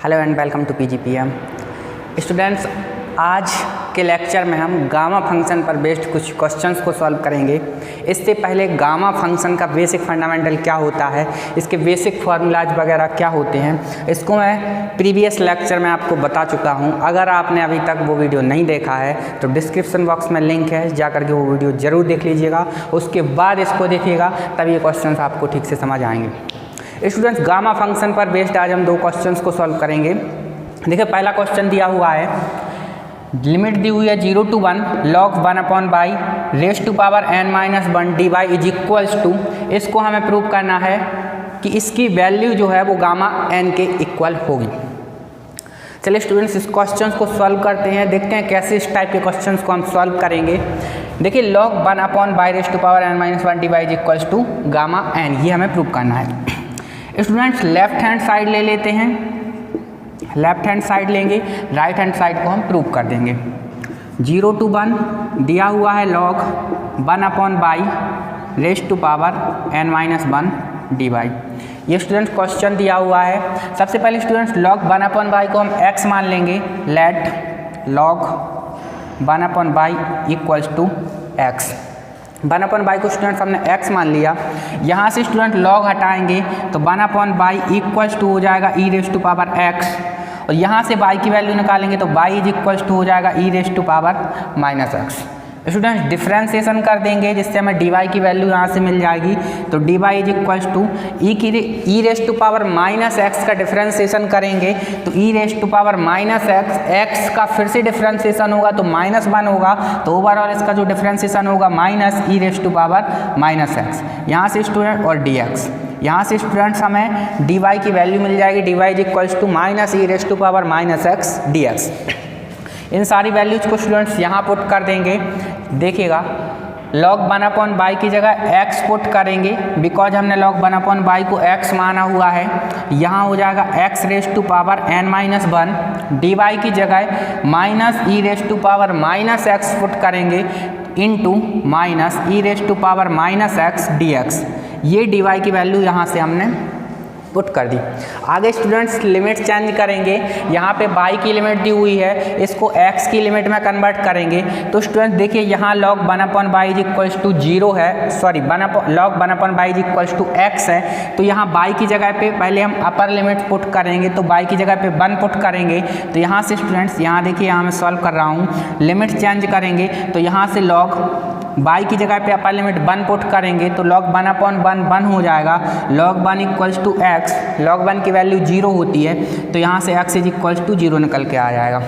Hello and welcome to PGPM। Students, आज के lecture में हम गामा फंक्शन पर बेस्ड कुछ क्वेश्चंस को सॉल्व करेंगे। इससे पहले गामा फंक्शन का बेसिक फंडामेंटल क्या होता है, इसके बेसिक फार्मूलाज वगैरह क्या होते हैं, इसको मैं प्रीवियस लेक्चर में आपको बता चुका हूं। अगर आपने अभी तक वो वीडियो नहीं देखा है तो डिस्क्रिप्शन बॉक्स में लिंक है, जाकर के वो वीडियो ज़रूर देख लीजिएगा। उसके बाद इसको देखिएगा, तब ये क्वेश्चन आपको ठीक से समझ आएंगे। स्टूडेंट्स, गामा फंक्शन पर बेस्ड आज हम दो क्वेश्चंस को सॉल्व करेंगे। देखिए, पहला क्वेश्चन दिया हुआ है, लिमिट दी हुई है 0 to 1 log 1/y raise to power n-1 dy is equals to. इसको हमें प्रूव करना है कि इसकी वैल्यू जो है वो गामा n के इक्वल होगी। चलिए स्टूडेंट्स, इस क्वेश्चन को सॉल्व करते हैं, देखते हैं कैसे इस टाइप के क्वेश्चंस को हम सॉल्व करेंगे। देखिए, log 1/y raise to power n-1 dy is equals to gamma n, ये हमें प्रूव करना है। स्टूडेंट्स, लेफ्ट हैंड साइड ले लेते हैं, लेफ्ट हैंड साइड लेंगे, राइट हैंड साइड को हम प्रूव कर देंगे। 0 to 1 दिया हुआ है log 1/y raise to power n-1 dy। ये स्टूडेंट्स क्वेश्चन दिया हुआ है। सबसे पहले स्टूडेंट्स log 1/y को हम x मान लेंगे। Let log 1/y equals to x। 1/y को स्टूडेंट्स हमने x मान लिया। यहाँ से स्टूडेंट log हटाएंगे तो 1/y इक्वल्स टू हो जाएगा e raise to power x, और यहाँ से y की वैल्यू निकालेंगे तो y इज इक्वल्स टू हो जाएगा e raise to power -x। Students, differentiation कर देंगे जिससे हमें dy की वैल्यू यहाँ से मिल जाएगी। तो dy is equals to e raise to power -x का डिफ्रेंसिएशन करेंगे तो e raise to power -x का फिर से डिफ्रेंसिएशन होगा तो -1 होगा, तो ओवरऑल इसका जो डिफ्रेंसिएशन होगा -e raise to power -x। यहाँ से स्टूडेंट और dx, यहाँ से स्टूडेंट्स हमें dy की वैल्यू मिल जाएगी। dy is equals to -e raise to power -x dx। इन सारी वैल्यूज को स्टूडेंट्स यहाँ पुट कर देंगे। देखिएगा, log 1/y की जगह x पुट करेंगे, बिकॉज हमने log 1/y को x माना हुआ है। यहाँ हो जाएगा x raise to power n-1, dy की जगह -e raise to power -x put करेंगे into -e raise to power -x dx। ये dy की वैल्यू यहाँ से हमने पुट कर दी। आगे स्टूडेंट्स लिमिट चेंज करेंगे। यहाँ पे y की लिमिट दी हुई है, इसको x की लिमिट में कन्वर्ट करेंगे। तो स्टूडेंट्स देखिए, यहाँ log 1/y is equals to 0 है, sorry log 1/y is equals to x है। तो यहाँ y की जगह पे पहले हम अपर लिमिट पुट करेंगे, तो y की जगह पे 1 पुट करेंगे। तो यहाँ से स्टूडेंट्स, यहाँ देखिए, यहाँ मैं सॉल्व कर रहा हूँ, लिमिट चेंज करेंगे तो यहाँ से log y की जगह पे अपर लिमिट 1 पुट करेंगे तो log 1/1 1 हो जाएगा। log 1 equals to x, log 1 की वैल्यू 0 होती है तो यहाँ से x इज इक्वल्स टू 0 निकल के आ जाएगा।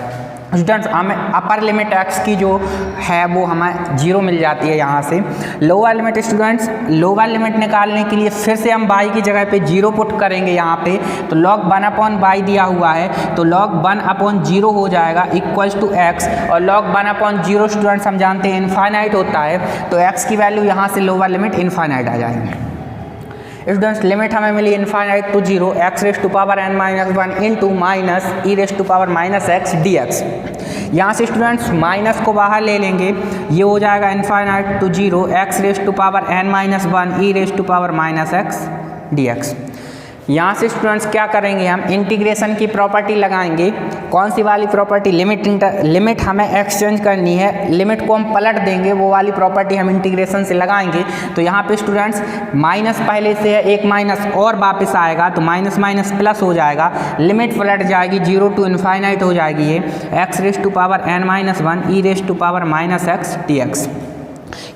स्टूडेंट्स, हमें अपर लिमिट x की जो है वो हमें 0 मिल जाती है। यहाँ से lower limit students, lower limit निकालने के लिए फिर से हम y की जगह पे 0 पुट करेंगे यहाँ पे। तो log 1/y दिया हुआ है तो log 1/0 हो जाएगा इक्वल्स टू x, और log 1/0 स्टूडेंट्स हम जानते हैं इनफाइनाइट होता है, तो x की वैल्यू यहाँ से लोअर लिमिट इनफाइनाइट आ जाएगी। स्टूडेंट्स, लिमिट हमें मिली infinite to 0 x raise to power n-1 into -e raise to power -x dx। यहाँ से स्टूडेंट्स माइनस को बाहर ले लेंगे, ये हो जाएगा infinite to 0 x raise to power n-1 e raise to power -x dx। यहाँ से स्टूडेंट्स क्या करेंगे, हम इंटीग्रेशन की प्रॉपर्टी लगाएंगे। कौन सी वाली प्रॉपर्टी? लिमिट हमें एक्सचेंज करनी है, लिमिट को हम पलट देंगे, वो वाली प्रॉपर्टी हम इंटीग्रेशन से लगाएंगे। तो यहाँ पे स्टूडेंट्स माइनस पहले से है, एक माइनस और वापस आएगा तो माइनस माइनस प्लस हो जाएगा, लिमिट पलट जाएगी 0 टू इनफाइनाइट हो जाएगी ये x raise to power n-1 e raise to power -x dx।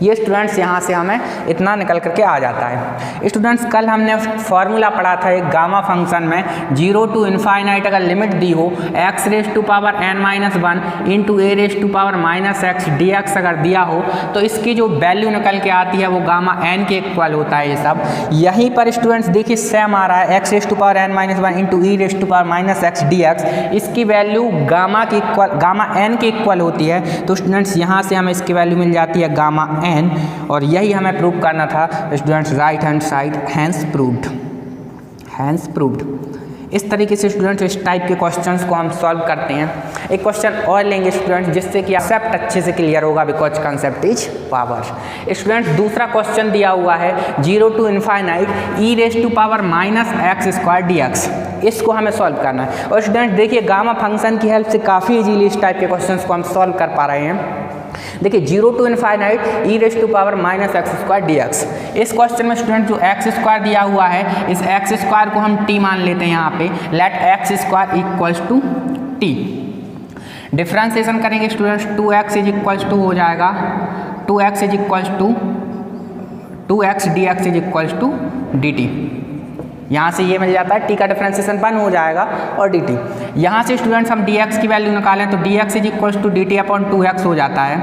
ये स्टूडेंट्स यहाँ से हमें इतना निकल करके आ जाता है। स्टूडेंट्स, कल हमने फार्मूला पढ़ा था एक गामा फंक्शन में, 0 टू इनफाइनाइट अगर लिमिट दी हो x raise to power n-1 into a raise to power -x dx अगर दिया हो तो इसकी जो वैल्यू निकल के आती है वो गामा n के इक्वल होता है। ये सब यहीं पर स्टूडेंट्स देखिए सेम आ रहा है, x raise to power n-1 into e raise to power -x dx, इसकी वैल्यू गामा n के इक्वल होती है। तो स्टूडेंट्स यहाँ से हमें इसकी वैल्यू मिल जाती है गामा n, और यही हमें प्रूव करना था students, right hand side hence proved. इस तरीके से स्टूडेंट्स इस टाइप के क्वेश्चंस को हम सॉल्व करते हैं। एक क्वेश्चन और लेंगे स्टूडेंट्स जिससे कि कंसेप्ट अच्छे से क्लियर होगा, because concept is power. Students, दूसरा क्वेश्चन दिया हुआ है 0 to infinite e raise to power -x² dx। इसको हमें सॉल्व करना है। और स्टूडेंट्स देखिए गामा फंक्शन की हेल्प से काफ़ी इजीली इस टाइप के क्वेश्चंस को हम सॉल्व कर पा रहे हैं। देखिए 0 to infinite e raise to power minus x square dx। इस क्वेश्चन में स्टूडेंट जो एक्स स्क्वायर दिया हुआ है, इस एक्स स्क्वायर को हम t मान लेते हैं यहाँ पे। Let X square equals to t। Differentiation करेंगे students, 2x is equals to हो जाएगा 2x is equals to 2x dx is equals to dt। यहाँ से ये मिल जाता है, t का डिफ्रेंसिएशन 1 हो जाएगा और dt। यहाँ से स्टूडेंट्स हम dx की वैल्यू निकालें तो dx is equals to dt upon 2x हो जाता है।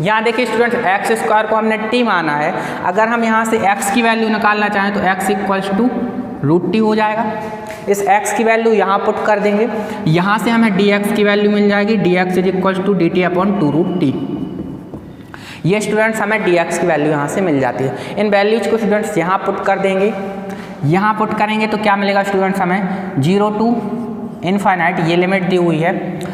यहाँ देखिए स्टूडेंट्स एक्स स्क्वायर को हमने t माना है, अगर हम यहाँ से x की वैल्यू निकालना चाहें तो x equals to root t हो जाएगा। इस x की वैल्यू यहाँ पुट कर देंगे, यहाँ से हमें dx की वैल्यू मिल जाएगी, dx is equals to dt upon 2 root t। ये स्टूडेंट्स हमें dx की वैल्यू यहाँ से मिल जाती है। इन वैल्यूज को स्टूडेंट्स यहाँ पुट कर देंगे, यहाँ पुट करेंगे तो क्या मिलेगा स्टूडेंट्स हमें 0 to इनफाइनाइट, ये लिमिट दी हुई है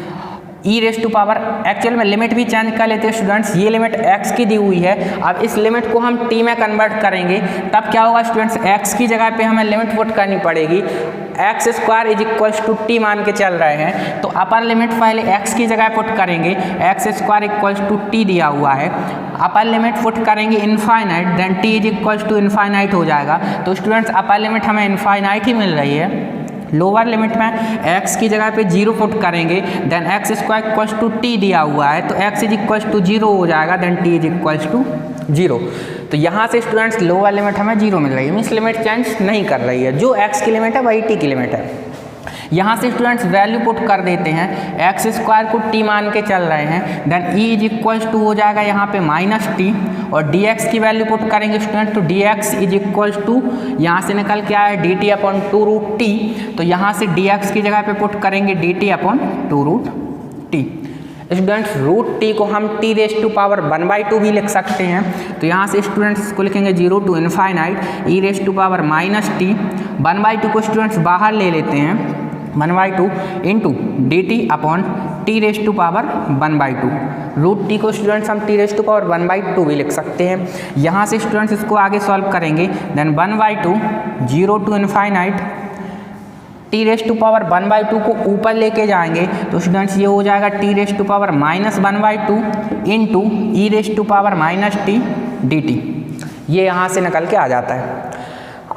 e raise to power, actual में लिमिट भी चेंज कर लेते हैं स्टूडेंट्स, ये लिमिट x की दी हुई है। अब इस लिमिट को हम t में कन्वर्ट करेंगे, तब क्या होगा स्टूडेंट्स, x की जगह पे हमें लिमिट पुट करनी पड़ेगी। X square is equals to t मान के चल रहे हैं, तो अपर लिमिट पहले x की जगह पुट करेंगे, x square equals to t दिया हुआ है। अपर लिमिट पुट करेंगे infinite, then t is equals to infinite हो जाएगा। तो स्टूडेंट्स अपर लिमिट हमें इनफाइनाइट ही मिल रही है। लोअर लिमिट में x की जगह पे 0 पुट करेंगे, then x square equals to t दिया हुआ है, तो x इज इक्वल्स टू 0 हो जाएगा, then t is equals to 0। तो यहाँ से स्टूडेंट्स लोअर लिमिट हमें 0 मिल रही है, मीन्स लिमिट चेंज नहीं कर रही है, जो x की लिमिट है वही t की लिमिट है। यहाँ से स्टूडेंट्स वैल्यू पुट कर देते हैं, एक्स स्क्वायर को t मान के चल रहे हैं, then e is equals to हो जाएगा यहाँ पे माइनस t, और dx की वैल्यू पुट करेंगे स्टूडेंट तो dx इज इक्वल्स टू, यहाँ से निकल के आया dt अपॉन 2 रूट t, तो यहाँ से dx की जगह पे पुट करेंगे dt upon 2 root t। Students root t को हम t रेज़ टू पावर 1/2 भी लिख सकते हैं, तो यहाँ से स्टूडेंट्स को लिखेंगे 0 to infinite e raise to power minus t, 1/2 को स्टूडेंट्स बाहर ले लेते हैं, 1/2 into dt upon t raise to power 1/2। Root t को स्टूडेंट्स हम t रेज़ टू पावर 1/2 भी लिख सकते हैं। यहाँ से स्टूडेंट्स इसको आगे सॉल्व करेंगे, then 1/2 0 to infinite t raise to power 1/2 को ऊपर लेके जाएंगे तो स्टूडेंट्स ये हो जाएगा t raise to power minus 1/2 into e raise to power minus t dt। ये यहाँ से निकल के आ जाता है।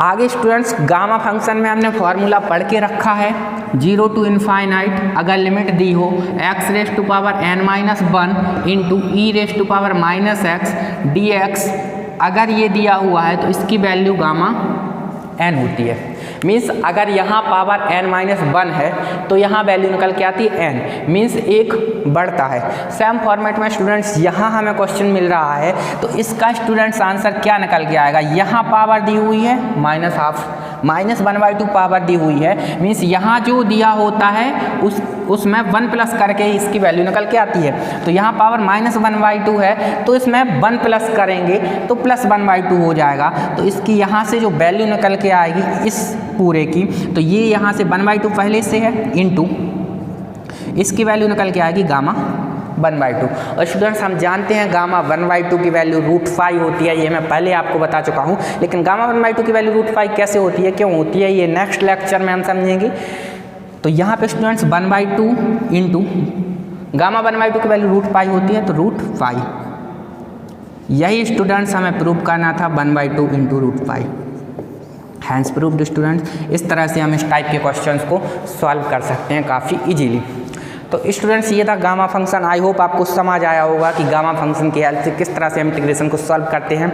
आगे स्टूडेंट्स गामा फंक्शन में हमने फॉर्मूला पढ़ के रखा है, 0 to इनफाइनाइट अगर लिमिट दी हो x raise to power n-1 into e raise to power minus x dx, अगर ये दिया हुआ है तो इसकी वैल्यू गामा n होती है। मीन्स अगर यहाँ पावर n-1 है तो यहाँ वैल्यू निकल के आती है n, मीन्स एक बढ़ता है। सेम फॉर्मेट में स्टूडेंट्स यहाँ हमें क्वेश्चन मिल रहा है, तो इसका स्टूडेंट्स आंसर क्या निकल के आएगा, यहाँ पावर दी हुई है -½ -1/2 पावर दी हुई है, मीन्स यहाँ जो दिया होता है उसमें 1 प्लस करके इसकी वैल्यू निकल के आती है। तो यहाँ पावर -1/2 है तो इसमें 1 प्लस करेंगे तो +1/2 हो जाएगा। तो इसकी यहाँ से जो वैल्यू निकल के आएगी इस पूरे की, तो ये यहाँ से 1/2 पहले से है इंटू इसकी वैल्यू निकल के आएगी गामा 1/2। और स्टूडेंट्स हम जानते हैं गामा 1/2 की वैल्यू √5 होती है, ये मैं पहले आपको बता चुका हूँ, लेकिन गामा 1/2 की वैल्यू √5 कैसे होती है, क्यों होती है, ये नेक्स्ट लेक्चर में हम समझेंगे। तो यहाँ पे स्टूडेंट्स 1/2 इंटू गामा 1/2 की वैल्यू √5 होती है, तो √5, यही स्टूडेंट्स हमें प्रूव करना था 1/2 इंटू √5। Hence proved students. इस तरह से हम इस टाइप के क्वेश्चंस को सॉल्व कर सकते हैं काफ़ी इजीली। तो स्टूडेंट्स ये था गामा फंक्शन। आई होप आपको समझ आया होगा कि गामा फंक्शन की हेल्प से किस तरह से हम इंटीग्रेशन को सॉल्व करते हैं।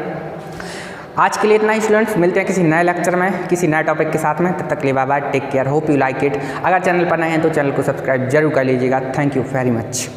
आज के लिए इतना ही स्टूडेंट्स, मिलते हैं किसी नए लेक्चर में किसी नए टॉपिक के साथ में। तब तक के लिए bye bye, take care, hope you like it. अगर चैनल पर नए हैं तो चैनल को सब्सक्राइब जरूर कर लीजिएगा। Thank you very much.